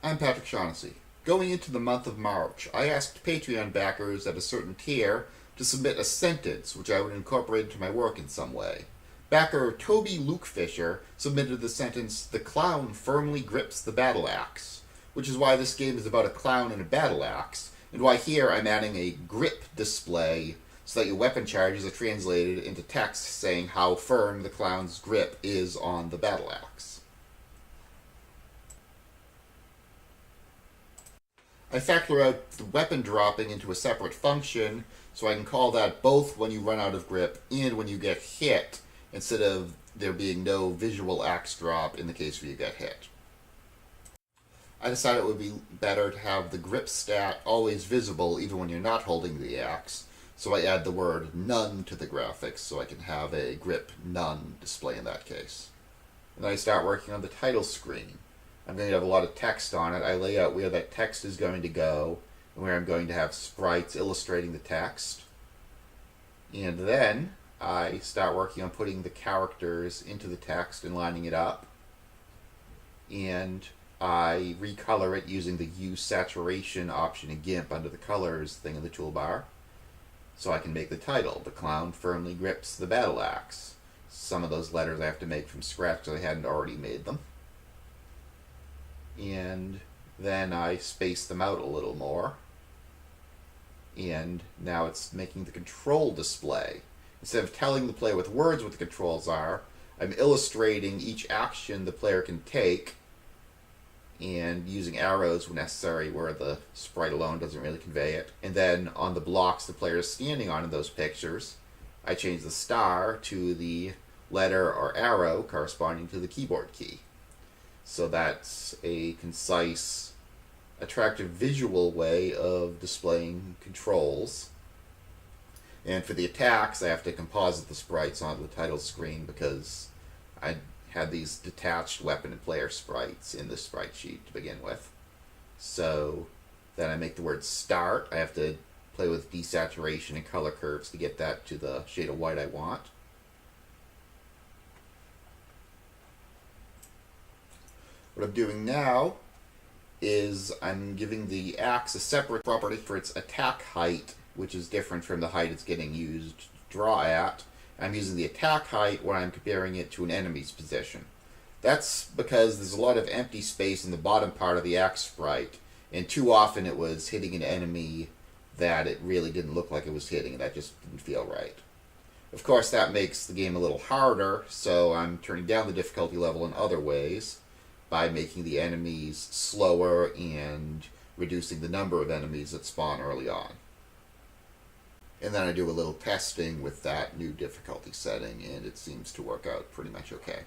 I'm Patrick Shaughnessy. Going into the month of March, I asked Patreon backers at a certain tier to submit a sentence which I would incorporate into my work in some way. Backer Toby Luke Fisher submitted the sentence, "The clown firmly grips the battle axe," which is why this game is about a clown and a battle axe, and why here I'm adding a grip display so that your weapon charges are translated into text saying how firm the clown's grip is on the battle axe. I factor out the weapon dropping into a separate function so I can call that both when you run out of grip and when you get hit, instead of there being no visual axe drop in the case where you get hit. I decided it would be better to have the grip stat always visible even when you're not holding the axe, so I add the word none to the graphics so I can have a grip none display in that case. And then I start working on the title screen. I'm going to have a lot of text on it. I lay out where that text is going to go and where I'm going to have sprites illustrating the text. And then I start working on putting the characters into the text and lining it up. And I recolor it using the Use Saturation option in GIMP under the Colors thing in the toolbar. So I can make the title, "The Clown Firmly Grips the Battle Axe." Some of those letters I have to make from scratch because I hadn't already made them. And then I space them out a little more. And now it's making the control display. Instead of telling the player with words what the controls are, I'm illustrating each action the player can take and using arrows when necessary where the sprite alone doesn't really convey it. And then on the blocks the player is standing on in those pictures, I change the star to the letter or arrow corresponding to the keyboard key. So that's a concise, attractive visual way of displaying controls. And for the attacks, I have to composite the sprites onto the title screen because I had these detached weapon and player sprites in this sprite sheet to begin with. So then I make the word start. I have to play with desaturation and color curves to get that to the shade of white I want. What I'm doing now is I'm giving the axe a separate property for its attack height, which is different from the height it's getting used to draw at. I'm using the attack height when I'm comparing it to an enemy's position. That's because there's a lot of empty space in the bottom part of the axe sprite, and too often it was hitting an enemy that it really didn't look like it was hitting, and that just didn't feel right. Of course, that makes the game a little harder, so I'm turning down the difficulty level in other ways by making the enemies slower and reducing the number of enemies that spawn early on. And then I do a little testing with that new difficulty setting, and it seems to work out pretty much okay.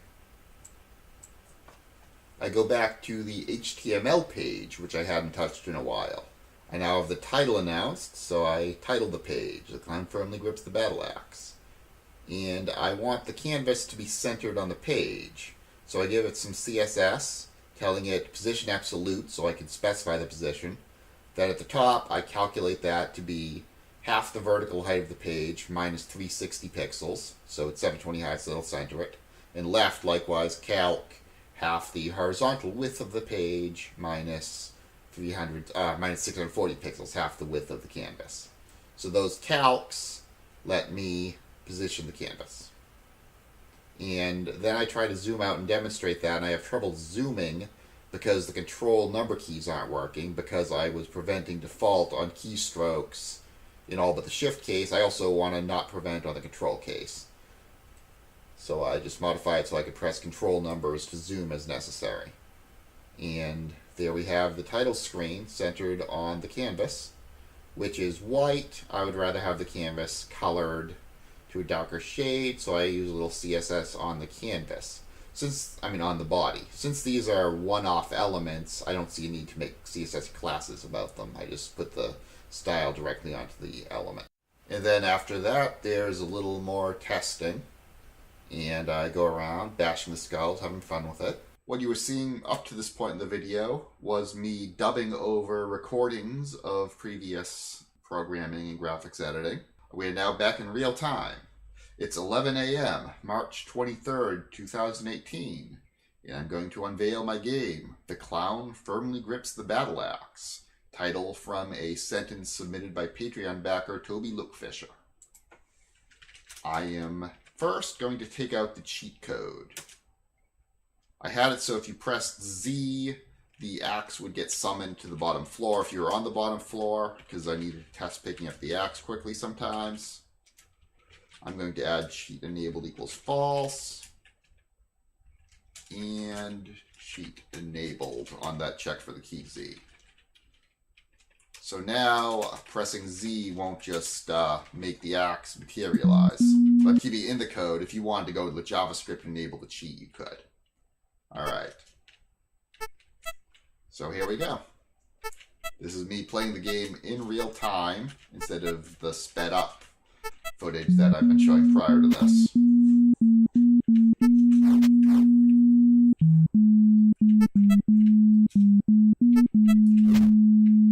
I go back to the HTML page, which I hadn't touched in a while. I now have the title announced, so I titled the page, "The Clown Firmly Grips the Battle Axe." And I want the canvas to be centered on the page. So I give it some CSS, telling it position absolute so I can specify the position. Then at the top, I calculate that to be half the vertical height of the page minus 360 pixels. So it's 720 high, so it'll center it. And left, likewise, calc half the horizontal width of the page minus 640 pixels, half the width of the canvas. So those calcs let me position the canvas. And then I try to zoom out and demonstrate that, and I have trouble zooming because the control number keys aren't working because I was preventing default on keystrokes in all but the shift case. I also want to not prevent on the control case. So I just modify it so I could press control numbers to zoom as necessary. And there we have the title screen centered on the canvas, which is white. I would rather have the canvas colored to a darker shade, so I use a little CSS on the canvas. On the body. Since these are one-off elements, I don't see a need to make CSS classes about them. I just put the style directly onto the element. And then after that, there's a little more testing. And I go around bashing the skulls, having fun with it. What you were seeing up to this point in the video was me dubbing over recordings of previous programming and graphics editing. We are now back in real time. It's 11 a.m., March 23rd, 2018, And I'm going to unveil my game, The Clown Firmly Grips the Battle Axe, title from a sentence submitted by Patreon backer Toby Lookfisher. I am first going to take out the cheat code. I had it so if you pressed Z, the axe would get summoned to the bottom floor if you were on the bottom floor, because I needed to test picking up the axe quickly sometimes. I'm going to add cheat enabled equals false. And cheat enabled on that check for the key Z. So now pressing Z won't just make the axe materialize. But keep it in the code. If you wanted to go with JavaScript and enable the cheat, you could. Alright. So here we go. This is me playing the game in real time instead of the sped up footage that I've been showing prior to this.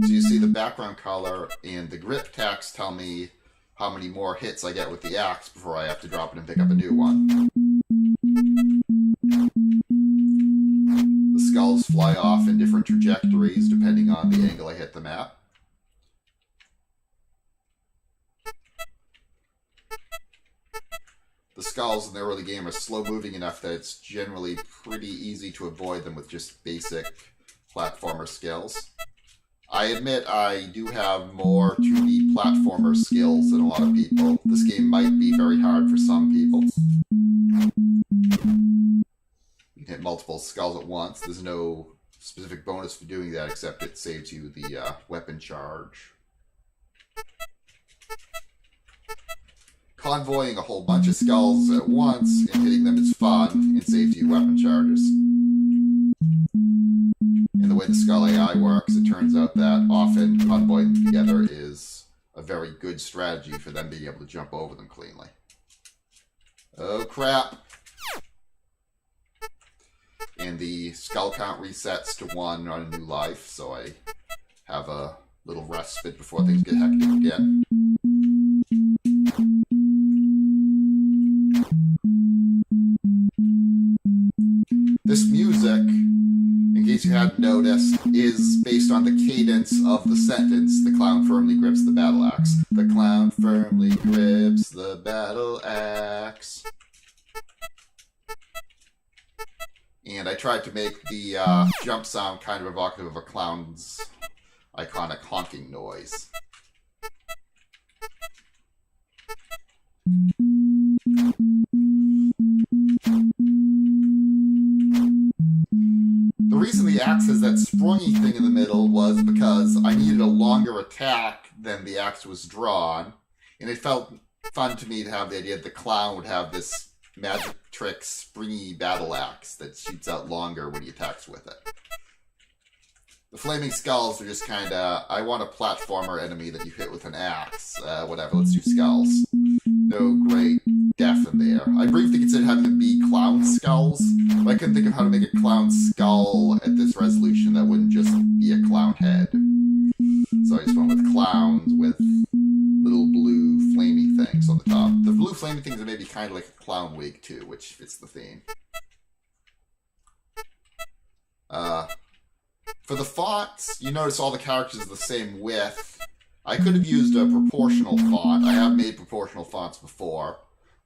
So you see the background color and the grip text tell me how many more hits I get with the axe before I have to drop it and pick up a new one. The skulls fly off in different trajectories depending on the angle I hit them at. The skulls in the early game are slow moving enough that it's generally pretty easy to avoid them with just basic platformer skills. I admit I do have more 2D platformer skills than a lot of people. This game might be very hard for some people. You can hit multiple skulls at once. There's no specific bonus for doing that except it saves you the weapon charge. Convoying a whole bunch of skulls at once and hitting them is fun and saves you weapon charges. And the way the Skull AI works, it turns out that often convoying them together is a very good strategy for them being able to jump over them cleanly. Oh crap! And the skull count resets to 1 on a new life, so I have a little respite before things get hectic again. This music, in case you hadn't noticed, is based on the cadence of the sentence, "The clown firmly grips the battle axe." The clown firmly grips the battle axe. And I tried to make the jump sound kind of evocative of a clown's iconic honking noise. The reason the axe has that sprungy thing in the middle was because I needed a longer attack than the axe was drawn, and it felt fun to me to have the idea that the clown would have this magic trick springy battle axe that shoots out longer when he attacks with it. The flaming skulls are just kind of, I want a platformer enemy that you hit with an axe. Whatever, let's do skulls. No great depth in there. I briefly considered having them be clown skulls, but I couldn't think of how to make a clown skull at this resolution that wouldn't just be a clown head. So I just went with clowns with little blue flamey things on the top. The blue flamey things are maybe kind of like a clown wig too, which fits the theme. For the fonts, you notice all the characters are the same width. I could have used a proportional font. I have made proportional fonts before,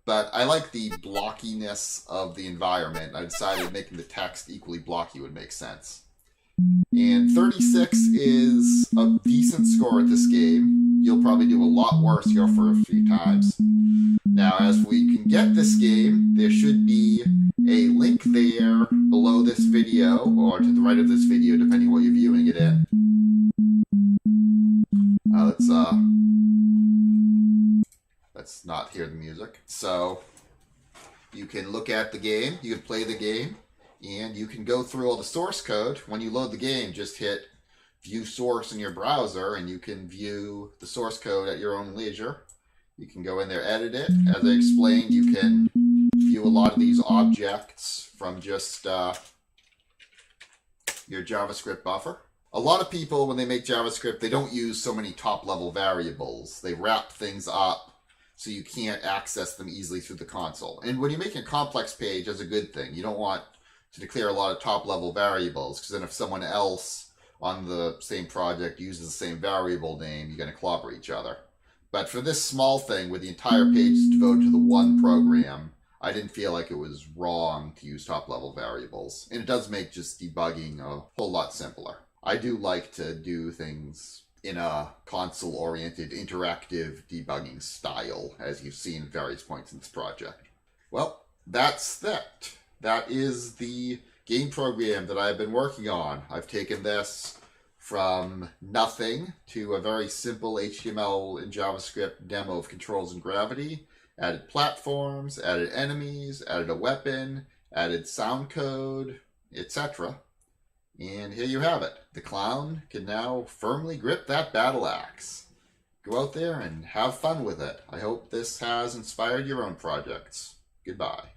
but I like the blockiness of the environment. I decided making the text equally blocky would make sense. And 36 is a decent score at this game. You'll probably do a lot worse here for a few times. Now, as we can get this game, there should be a link there below this video, or to the right of this video, depending on what you're viewing it in. Let's not hear the music. So, you can look at the game, you can play the game, and you can go through all the source code. When you load the game, just hit View Source in your browser, and you can view the source code at your own leisure. You can go in there, edit it. As I explained, you can view a lot of these objects from just your JavaScript buffer. A lot of people, when they make JavaScript, they don't use so many top-level variables. They wrap things up so you can't access them easily through the console. And when you're making a complex page, that's a good thing. You don't want to declare a lot of top-level variables, because then if someone else on the same project uses the same variable name, you're going to clobber each other. But for this small thing, with the entire page devoted to the one program, I didn't feel like it was wrong to use top-level variables. And it does make just debugging a whole lot simpler. I do like to do things in a console-oriented, interactive debugging style, as you've seen at various points in this project. Well, that's that. That is the game program that I've been working on. I've taken this from nothing to a very simple HTML and JavaScript demo of Controls and Gravity. Added platforms, added enemies, added a weapon, added sound code, etc. And here you have it. The clown can now firmly grip that battle axe. Go out there and have fun with it. I hope this has inspired your own projects. Goodbye.